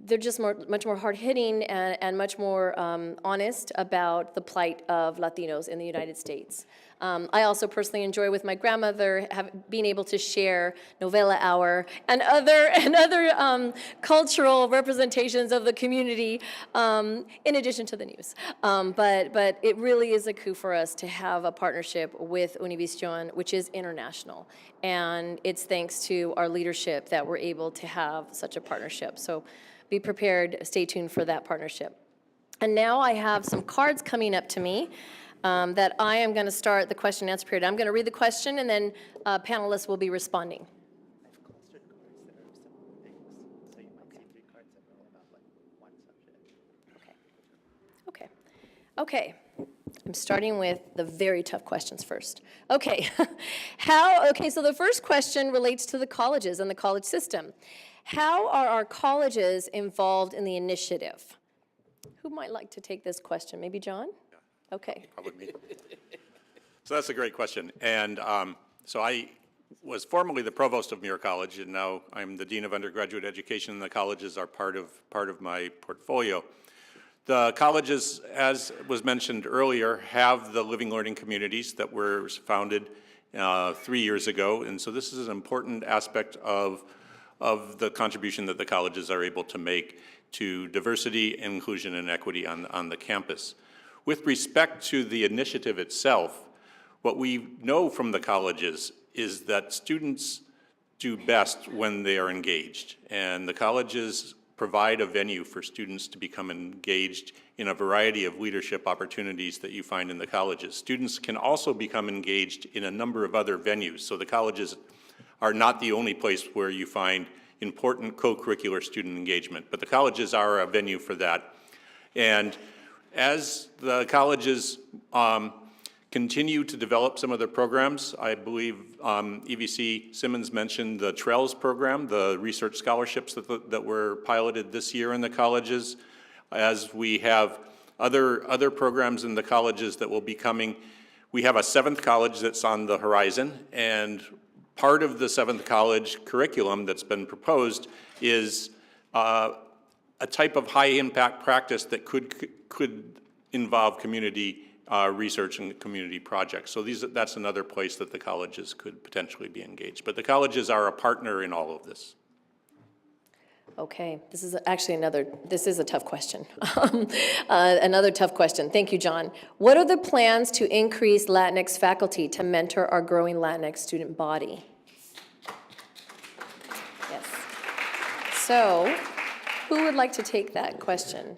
They're just much more hard-hitting and much more honest about the plight of Latinos in the United States. I also personally enjoy with my grandmother being able to share Novela Hour and other cultural representations of the community in addition to the news. But it really is a coup for us to have a partnership with Univision, which is international. And it's thanks to our leadership that we're able to have such a partnership. So be prepared, stay tuned for that partnership. And now I have some cards coming up to me that I am going to start the question and answer period. I'm going to read the question and then panelists will be responding. Okay. I'm starting with the very tough questions first. Okay. So the first question relates to the colleges and the college system. How are our colleges involved in the initiative? Who might like to take this question? Maybe John? Okay. Probably me. So that's a great question. And so I was formerly the provost of Muir College, and now I'm the Dean of Undergraduate Education, and the colleges are part of my portfolio. The colleges, as was mentioned earlier, have the living learning communities that were founded 3 years ago, and so this is an important aspect of the contribution that the colleges are able to make to diversity, inclusion, and equity on the campus. With respect to the initiative itself, what we know from the colleges is that students do best when they are engaged, and the colleges provide a venue for students to become engaged in a variety of leadership opportunities that you find in the colleges. Students can also become engaged in a number of other venues, so the colleges are not the only place where you find important co-curricular student engagement, but the colleges are a venue for that. And as the colleges continue to develop some of their programs, I believe EVC Simmons mentioned the TRELS program, the research scholarships that were piloted this year in the colleges. As we have other programs in the colleges that will be coming, we have a 7th college that's on the horizon, and part of the 7th college curriculum that's been proposed is a type of high-impact practice that could involve community research and community projects. So that's another place that the colleges could potentially be engaged. But the colleges are a partner in all of this. Okay, this is actually this is a tough question. Another tough question. Thank you, John. What are the plans to increase Latinx faculty to mentor our growing Latinx student body? Yes. So, who would like to take that question?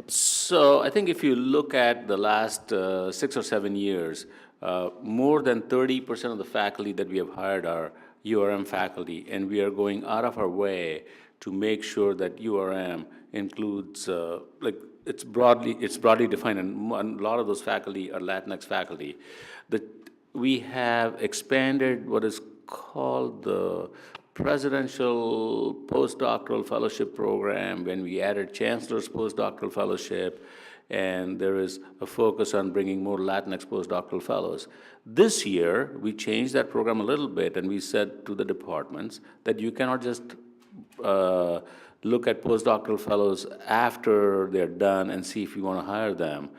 So I think if you look at the last 6 or 7 years, more than 30% of the faculty that we have hired are URM faculty, and we are going out of our way to make sure that URM includes, it's broadly defined, and a lot of those faculty are Latinx faculty. We have expanded what is called the Presidential Postdoctoral Fellowship Program, when we added Chancellor's Postdoctoral Fellowship, and there is a focus on bringing more Latinx postdoctoral fellows. This year, we changed that program a little bit, and we said to the departments that you cannot just look at postdoctoral fellows after they're done and see if you want to hire them.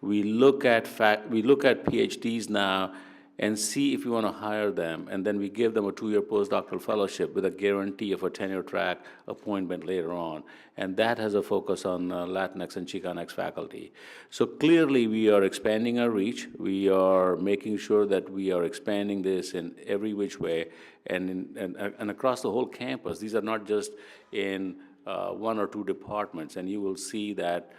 We look at PhDs now, and see if we want to hire them, and then we give them a 2-year postdoctoral fellowship with a guarantee of a tenure track appointment later on. And that has a focus on Latinx and Chicanx faculty. So clearly we are expanding our reach. We are making sure that we are expanding this in every which way and across the whole campus. These are not just in 1 or 2 departments, and you will see that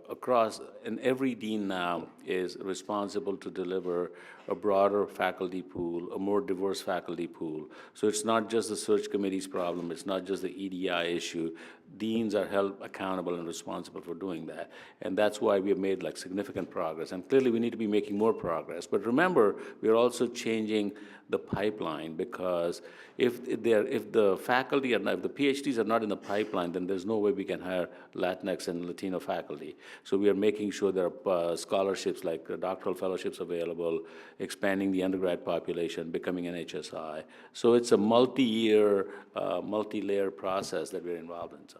across, and every dean now is responsible to deliver a broader faculty pool, a more diverse faculty pool. So it's not just the search committee's problem, it's not just the EDI issue. Deans are held accountable and responsible for doing that. And that's why we have made like significant progress. And clearly we need to be making more progress. But remember, we're also changing the pipeline, because if the faculty if the PhDs are not in the pipeline, then there's no way we can hire Latinx and Latino faculty. So we are making sure there are scholarships like doctoral fellowships available, expanding the undergrad population, becoming an HSI. So it's a multi-year, multi-layer process that we're involved in. So.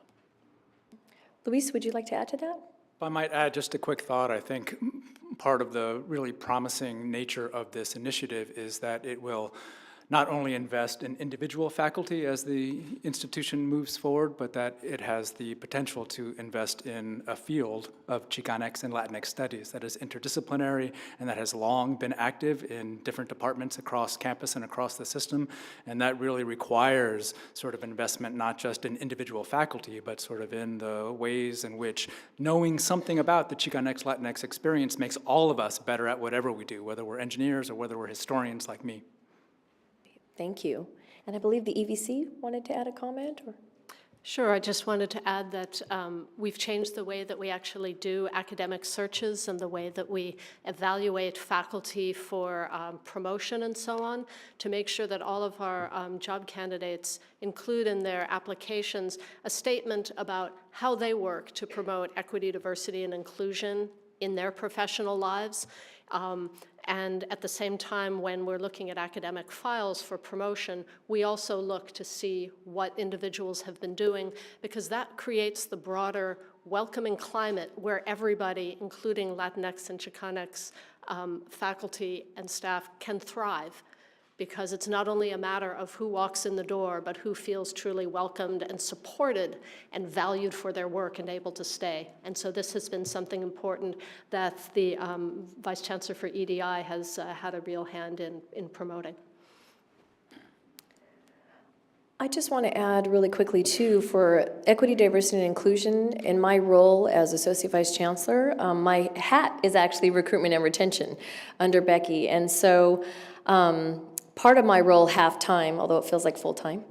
Luis, would you like to add to that? If I might add just a quick thought, I think part of the really promising nature of this initiative is that it will not only invest in individual faculty as the institution moves forward, but that it has the potential to invest in a field of Chicanx and Latinx studies that is interdisciplinary and that has long been active in different departments across campus and across the system. And that really requires sort of investment not just in individual faculty, but sort of in the ways in which knowing something about the Chicanx Latinx experience makes all of us better at whatever we do, whether we're engineers or whether we're historians like me. Thank you. And I believe the EVC wanted to add a comment? Or? Sure, I just wanted to add that we've changed the way that we actually do academic searches and the way that we evaluate faculty for promotion and so on, to make sure that all of our job candidates include in their applications a statement about how they work to promote equity, diversity, and inclusion in their professional lives. And at the same time, when we're looking at academic files for promotion, we also look to see what individuals have been doing, because that creates the broader welcoming climate where everybody, including Latinx and Chicanx faculty and staff, can thrive. Because it's not only a matter of who walks in the door, but who feels truly welcomed and supported and valued for their work and able to stay. And so this has been something important that the Vice Chancellor for EDI has had a real hand in promoting. I just want to add really quickly, too, for equity, diversity, and inclusion, in my role as Associate Vice Chancellor, my hat is actually recruitment and retention under Becky. And so part of my role, half-time, although it feels like full-time,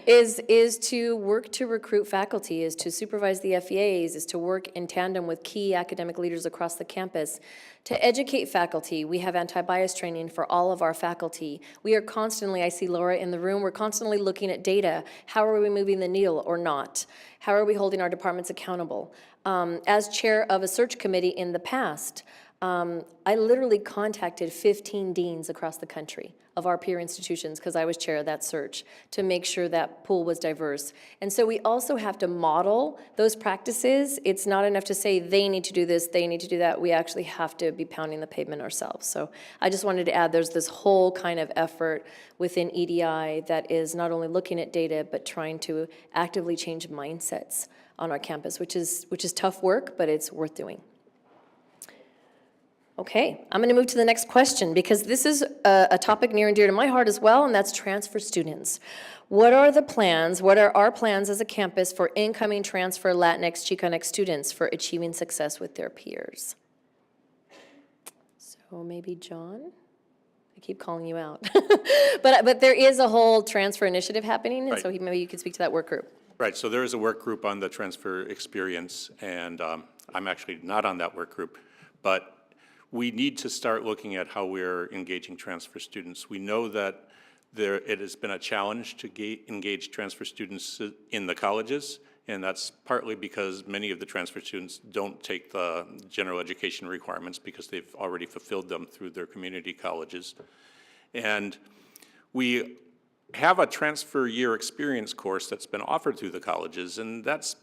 is to work to recruit faculty, is to supervise the FEAs, is to work in tandem with key academic leaders across the campus, to educate faculty. We have anti-bias training for all of our faculty. We are constantly, I see Laura in the room, we're constantly looking at data. How are we moving the needle or not? How are we holding our departments accountable? As chair of a search committee in the past, I literally contacted 15 deans across the country of our peer institutions, because I was chair of that search, to make sure that pool was diverse. And so we also have to model those practices. It's not enough to say they need to do this, they need to do that. We actually have to be pounding the pavement ourselves. So I just wanted to add there's this whole kind of effort within EDI that is not only looking at data, but trying to actively change mindsets on our campus, which is tough work, but it's worth doing. Okay, I'm going to move to the next question, because this is a topic near and dear to my heart as well, and that's transfer students. What are the plans, what are our plans as a campus for incoming transfer Latinx, Chicanx students for achieving success with their peers? So maybe John? I keep calling you out. but there is a whole transfer initiative happening, and right. so maybe you could speak to that work group. Right, so there is a work group on the transfer experience, and I'm actually not on that work group, but we need to start looking at how we're engaging transfer students. We know that it has been a challenge to engage transfer students in the colleges, and that's partly because many of the transfer students don't take the general education requirements because they've already fulfilled them through their community colleges. And we have a transfer year experience course that's been offered through the colleges, and that's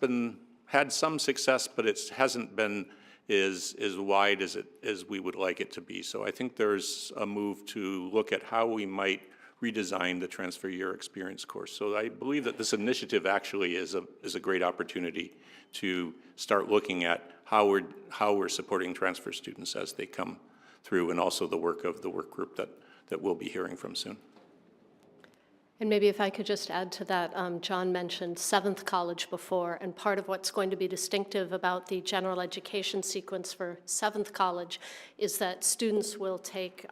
had some success, but it hasn't been is as wide as we would like it to be. So I think there's a move to look at how we might redesign the transfer year experience course. So I believe that this initiative actually is a great opportunity to start looking at how we're supporting transfer students as they come through, and also the work of the work group that we'll be hearing from soon. And maybe if I could just add to that, John mentioned 7th college before, and part of what's going to be distinctive about the general education sequence for 7th college is that students will take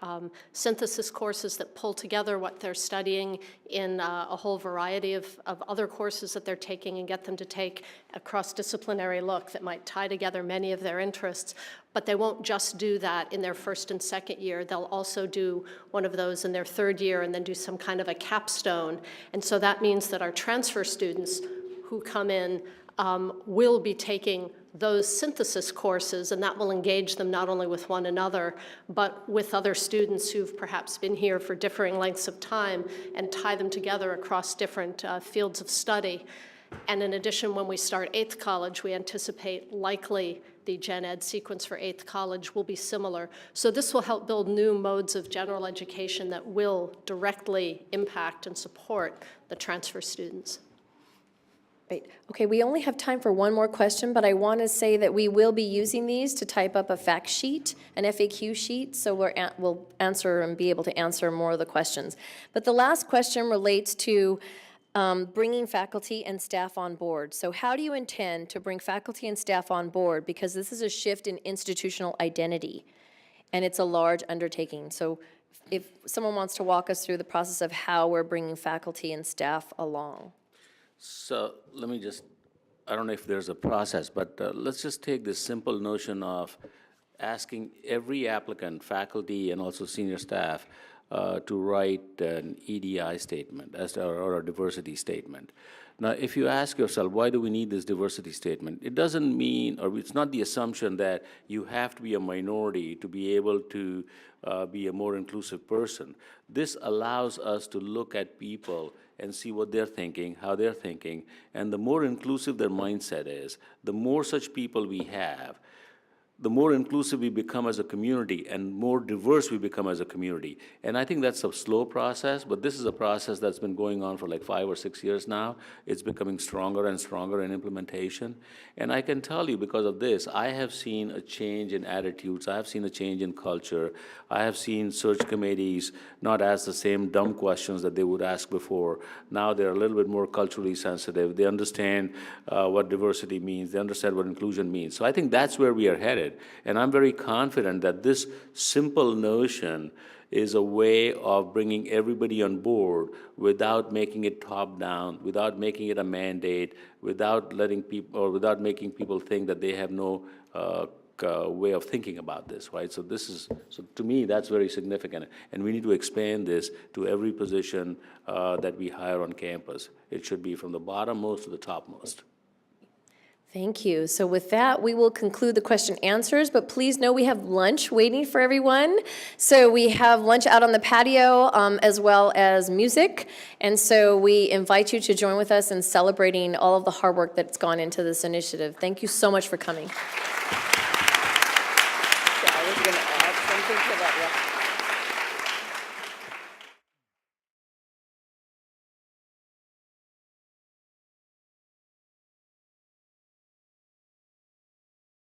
synthesis courses that pull together what they're studying in a whole variety of other courses that they're taking, and get them to take a cross-disciplinary look that might tie together many of their interests. But they won't just do that in their 1st and 2nd year. They'll also do one of those in their 3rd year and then do some kind of a capstone. And so that means that our transfer students who come in will be taking those synthesis courses, and that will engage them not only with one another, but with other students who've perhaps been here for differing lengths of time, and tie them together across different fields of study. And in addition, when we start 8th college, we anticipate likely the gen ed sequence for 8th college will be similar. So this will help build new modes of general education that will directly impact and support the transfer students. Great. Okay, we only have time for one more question, but I want to say that we will be using these to type up a fact sheet, an FAQ sheet, so we'll answer and be able to answer more of the questions. But the last question relates to bringing faculty and staff on board. So how do you intend to bring faculty and staff on board? Because this is a shift in institutional identity, and it's a large undertaking. So if someone wants to walk us through the process of how we're bringing faculty and staff along. So let me just, I don't know if there's a process, but let's just take this simple notion of asking every applicant, faculty, and also senior staff to write an EDI statement or a diversity statement. Now, if you ask yourself, why do we need this diversity statement? It doesn't mean, or it's not the assumption that you have to be a minority to be able to be a more inclusive person. This allows us to look at people and see what they're thinking, how they're thinking, and the more inclusive their mindset is, the more such people we have, the more inclusive we become as a community and more diverse we become as a community. And I think that's a slow process, but this is a process that's been going on for like 5 or 6 years now. It's becoming stronger and stronger in implementation. And I can tell you, because of this, I have seen a change in attitudes. I have seen a change in culture. I have seen search committees not ask the same dumb questions that they would ask before. Now they're a little bit more culturally sensitive. They understand what diversity means. They understand what inclusion means. So I think that's where we are headed. And I'm very confident that this simple notion is a way of bringing everybody on board without making it top-down, without making it a mandate, without letting people, or without making people think that they have no way of thinking about this, right? So so to me, that's very significant. And we need to expand this to every position that we hire on campus. It should be from the bottommost to the topmost. Thank you. So with that, we will conclude the question answers, but please know we have lunch waiting for everyone. So we have lunch out on the patio as well as music. And so we invite you to join with us in celebrating all of the hard work that's gone into this initiative. Thank you so much for coming. Yeah, I was going to add something to that. Yeah.